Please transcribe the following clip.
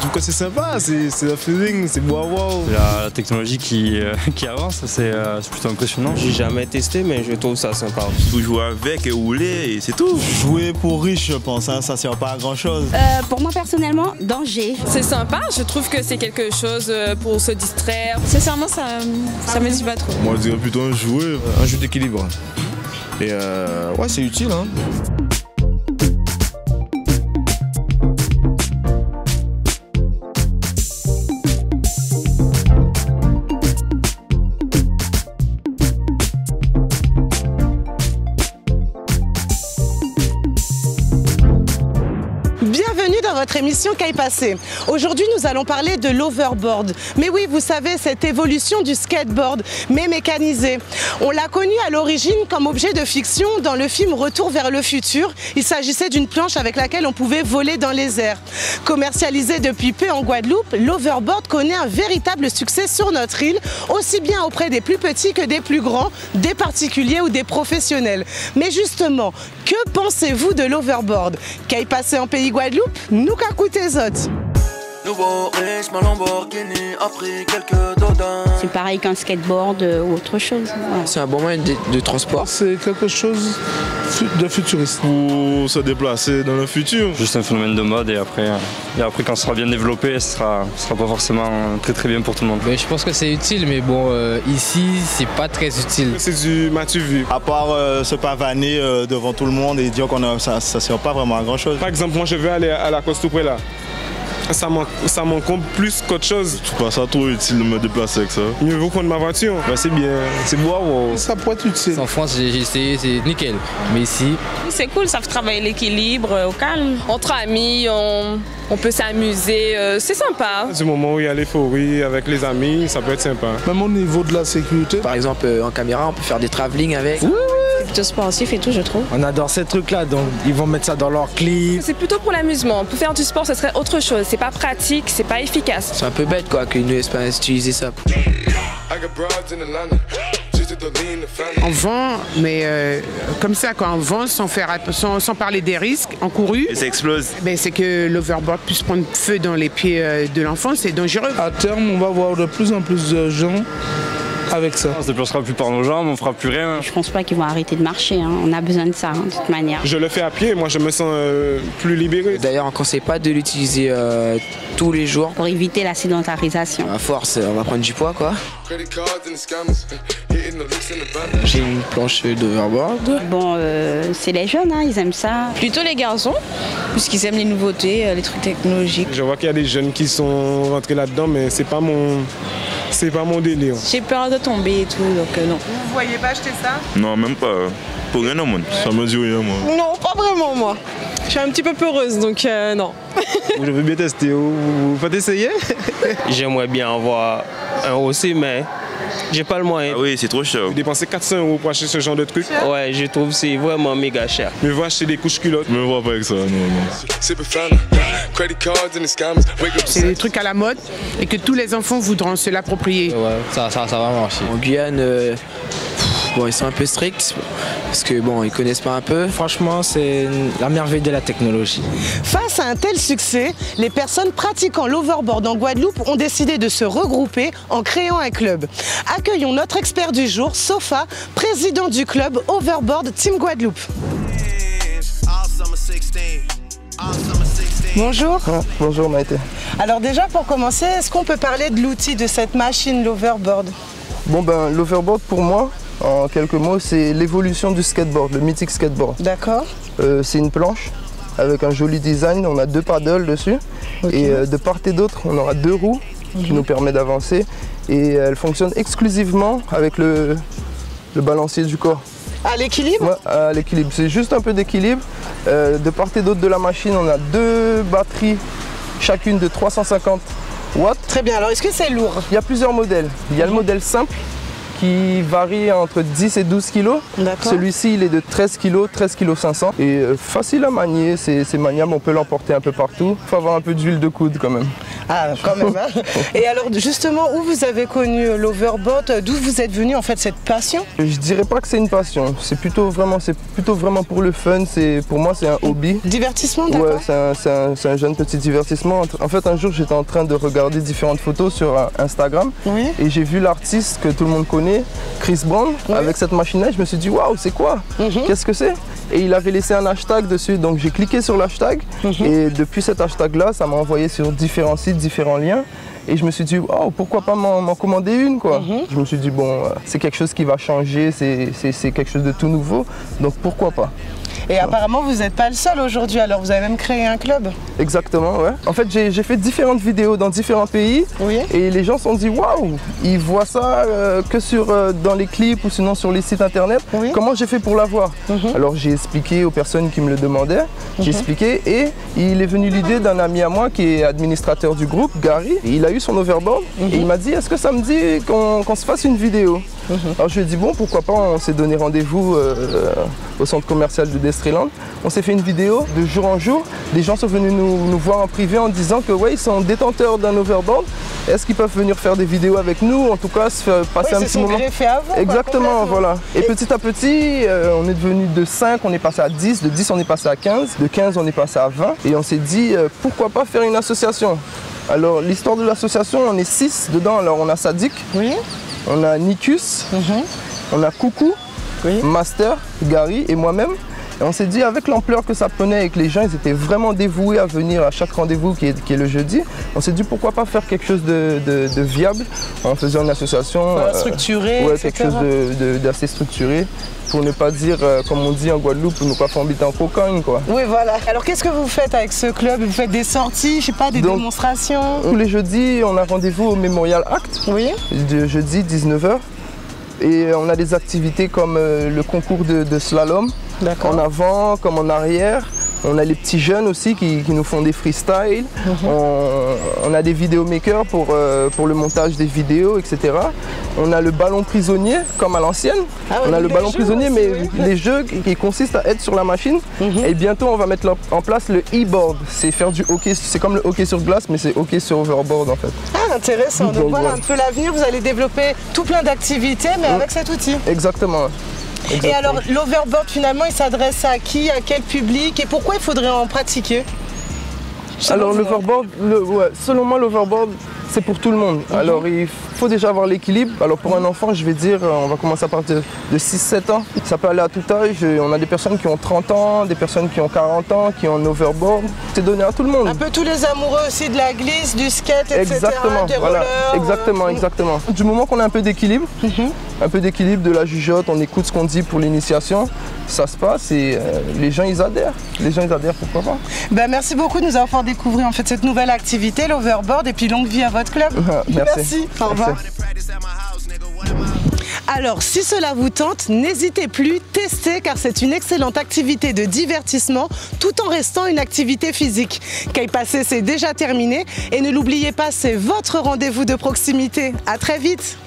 trouve que c'est sympa, c'est un feeling, c'est wow. La technologie qui avance, c'est plutôt impressionnant. J'ai jamais testé, mais je trouve ça sympa. Il faut jouer avec et rouler et c'est tout. Jouer pour riche, je pense, hein, ça sert pas à grand chose. Pour moi personnellement, danger. C'est sympa, je trouve que c'est quelque chose pour se distraire. Sincèrement, ça me dit pas trop. Moi, je dirais plutôt un jouet. Un jeu d'équilibre. Et ouais, c'est utile, hein. Bienvenue dans votre émission Qu'aille passer. Aujourd'hui, nous allons parler de l'overboard. Mais oui, vous savez, cette évolution du skateboard, mais mécanisé. On l'a connu à l'origine comme objet de fiction dans le film Retour vers le futur. Il s'agissait d'une planche avec laquelle on pouvait voler dans les airs. Commercialisé depuis peu en Guadeloupe, l'overboard connaît un véritable succès sur notre île, aussi bien auprès des plus petits que des plus grands, des particuliers ou des professionnels. Mais justement, que pensez-vous de l'overboard? Qu'aille passer en pays Guadeloupe? Nous qu'a coûté zot. Nouveau riche, ma Lamborghini a pris quelques dodans. C'est pareil qu'un skateboard ou autre chose. Ouais. C'est un bon moyen de transport. C'est quelque chose de futuriste. Pour se déplacer dans le futur. Juste un phénomène de mode et après quand ce sera bien développé, ce sera pas forcément très bien pour tout le monde. Je pense que c'est utile, mais bon, ici, c'est pas très utile. C'est du matu vu. À part se pavaner devant tout le monde et dire ça sert pas vraiment à grand chose. Par exemple, moi je veux aller à la Costa Prela. Ça m'encombre plus qu'autre chose. Je trouve pas ça trop utile de me déplacer avec ça. Mieux vaut prendre ma voiture. Ben, c'est bien, c'est beau. Ça pourrait être utile. En France, j'ai essayé, c'est nickel. Mais ici... C'est cool, ça fait travailler l'équilibre au calme. Entre amis, on peut s'amuser, c'est sympa. Du moment où il y a l'euphorie avec les amis, ça peut être sympa. Même au niveau de la sécurité. Par exemple, en caméra, on peut faire des travelling avec. C'est plutôt sportif et tout, je trouve. On adore ces trucs-là, donc ils vont mettre ça dans leur clip. C'est plutôt pour l'amusement. Pour faire du sport, ce serait autre chose. C'est pas pratique, c'est pas efficace. C'est un peu bête quoi qu'ils ne laissent pas utiliser ça. On vend, mais comme ça, quand on vend sans parler des risques encourus, Et ça explose. c'est que l'overboard puisse prendre feu dans les pieds de l'enfant, c'est dangereux. À terme, on va voir de plus en plus de gens avec ça. On se déplacera plus par nos jambes, on fera plus rien. Je pense pas qu'ils vont arrêter de marcher, hein. On a besoin de ça, de toute manière. Je le fais à pied, moi je me sens plus libéré. D'ailleurs, on ne conseille pas de l'utiliser tous les jours. Pour éviter la sédentarisation. À force, on va prendre du poids quoi. J'ai une planche d'overboard. Bon, c'est les jeunes, hein, ils aiment ça. Plutôt les garçons, puisqu'ils aiment les nouveautés, les trucs technologiques. Je vois qu'il y a des jeunes qui sont rentrés là-dedans, mais c'est pas mon délire. J'ai peur de tomber et tout, donc non. Vous voyez pas acheter ça? Non, même pas. Pour rien au monde. Ça me dit rien, moi. Non, pas vraiment, moi. Je suis un petit peu peureuse, donc non. Je veux bien tester. Vous faites essayer? J'aimerais bien avoir un aussi, mais j'ai pas le moyen. Ah oui, c'est trop cher. Vous dépensez 400 € pour acheter ce genre de truc? Ouais, je trouve que c'est vraiment méga cher. Mais vous achetez des couches culottes? Je me vois pas avec ça, non. C'est des trucs à la mode et que tous les enfants voudront se l'approprier. Ouais, ça va marcher. En Guyane, bon, ils sont un peu stricts parce que bon, ils connaissent pas un peu. Franchement, c'est la merveille de la technologie. Face à un tel succès, les personnes pratiquant l'overboard en Guadeloupe ont décidé de se regrouper en créant un club. Accueillons notre expert du jour, Sofa, président du club Overboard Team Guadeloupe. Bonjour. Bonjour Maïté. Alors déjà pour commencer, est-ce qu'on peut parler de l'outil de cette machine, l'overboard? Bon l'overboard pour moi, en quelques mots, c'est l'évolution du skateboard, le mythique skateboard. D'accord. C'est une planche avec un joli design, on a 2 paddles dessus. Okay. Et de part et d'autre, on aura 2 roues qui nous permettent d'avancer. Et elle fonctionne exclusivement avec le balancier du corps. À l'équilibre? Ouais, à l'équilibre. C'est juste un peu d'équilibre. De part et d'autre de la machine, on a 2 batteries, chacune de 350 watts. Très bien, alors est-ce que c'est lourd? Il y a plusieurs modèles. Il y a le modèle simple qui varie entre 10 et 12 kg. Celui-ci, il est de 13 kg, 13 kg 500. Et facile à manier, c'est maniable, on peut l'emporter un peu partout. Il faut avoir un peu d'huile de coude quand même. Ah, quand même. Hein. Et alors, justement, où vous avez connu l'overboard? D'où vous êtes venu en fait cette passion? Je dirais pas que c'est une passion. C'est plutôt vraiment pour le fun. Pour moi, c'est un hobby. Divertissement, d'accord. Ouais, c'est un jeune petit divertissement. En fait, un jour, j'étais en train de regarder différentes photos sur Instagram et j'ai vu l'artiste que tout le monde connaît, Chris Brown, avec cette machine-là. Je me suis dit, waouh, c'est quoi? Qu'est-ce que c'est? Et il avait laissé un hashtag dessus, donc j'ai cliqué sur l'hashtag et depuis cet hashtag-là, ça m'a envoyé sur différents sites, différents liens. Et je me suis dit, oh, pourquoi pas m'en commander une, quoi. Je me suis dit, bon, c'est quelque chose qui va changer, c'est quelque chose de tout nouveau, donc pourquoi pas. Et apparemment, vous n'êtes pas le seul aujourd'hui, alors vous avez même créé un club. Exactement, ouais. En fait, j'ai fait différentes vidéos dans différents pays et les gens se sont dit, waouh, ils voient ça que dans les clips ou sinon sur les sites internet. Comment j'ai fait pour l'avoir? Alors j'ai expliqué aux personnes qui me le demandaient, j'ai expliqué et il est venu l'idée d'un ami à moi qui est administrateur du groupe, Gary. Il a eu son overboard et il m'a dit, est-ce que ça me dit qu'on se fasse une vidéo? Alors je lui ai dit, bon, pourquoi pas, on s'est donné rendez-vous au centre commercial de Destreland. On s'est fait une vidéo de jour en jour. Des gens sont venus nous voir en privé en disant que ouais, ils sont détenteurs d'un overboard. Est-ce qu'ils peuvent venir faire des vidéos avec nous? En tout cas, se faire passer un petit moment. Avant, exactement, voilà. Et petit à petit, on est devenu de 5, on est passé à 10, de 10 on est passé à 15, de 15 on est passé à 20. Et on s'est dit, pourquoi pas faire une association? Alors l'histoire de l'association, on est 6 dedans. Alors on a Sadik, on a Nikus, on a Coucou, Master, Gary et moi-même. Et on s'est dit, avec l'ampleur que ça prenait et que les gens ils étaient vraiment dévoués à venir à chaque rendez-vous qui est le jeudi, on s'est dit pourquoi pas faire quelque chose de viable en faisant une association structurée, quelque chose d'assez structuré. Pour ne pas dire, comme on dit en Guadeloupe, pour ne pas faire habiter en cocagne, quoi. Oui, voilà. Alors, qu'est-ce que vous faites avec ce club? Vous faites des sorties, je sais pas, des démonstrations? Tous les jeudis, on a rendez-vous au Memorial Act. De jeudi, 19h. Et on a des activités comme le concours de slalom, en avant comme en arrière. On a les petits jeunes aussi qui nous font des freestyles. On a des vidéomakers pour le montage des vidéos, etc. On a le ballon prisonnier, comme à l'ancienne. On a le ballon prisonnier, mais les jeux qui consistent à être sur la machine. Et bientôt, on va mettre en place le e-board. C'est faire du hockey, c'est comme le hockey sur glace, mais c'est hockey sur overboard en fait. Ah, intéressant. Donc voilà un peu l'avenir. Vous allez développer tout plein d'activités, mais avec cet outil. Exactement. Et alors, l'overboard, finalement, il s'adresse à qui, à quel public et pourquoi il faudrait en pratiquer? Alors, l'overboard, selon moi, l'overboard, c'est pour tout le monde. Alors, il faut déjà avoir l'équilibre. Alors, pour un enfant, je vais dire, on va commencer à partir de 6-7 ans. Ça peut aller à tout âge. On a des personnes qui ont 30 ans, des personnes qui ont 40 ans, qui ont un overboard. C'est donné à tout le monde. Un peu tous les amoureux aussi de la glisse, du skate, etc. Exactement, des voilà. rollers. Exactement. Du moment qu'on a un peu d'équilibre, de la jugeote, on écoute ce qu'on dit pour l'initiation, ça se passe et les gens ils adhèrent. Pourquoi pas. Merci beaucoup de nous avoir fait découvrir en fait cette nouvelle activité, l'overboard, et puis longue vie à votre club. Merci. Au revoir. Alors, si cela vous tente, n'hésitez plus, testez car c'est une excellente activité de divertissement tout en restant une activité physique. Kai Passé, c'est déjà terminé et ne l'oubliez pas, c'est votre rendez-vous de proximité. À très vite.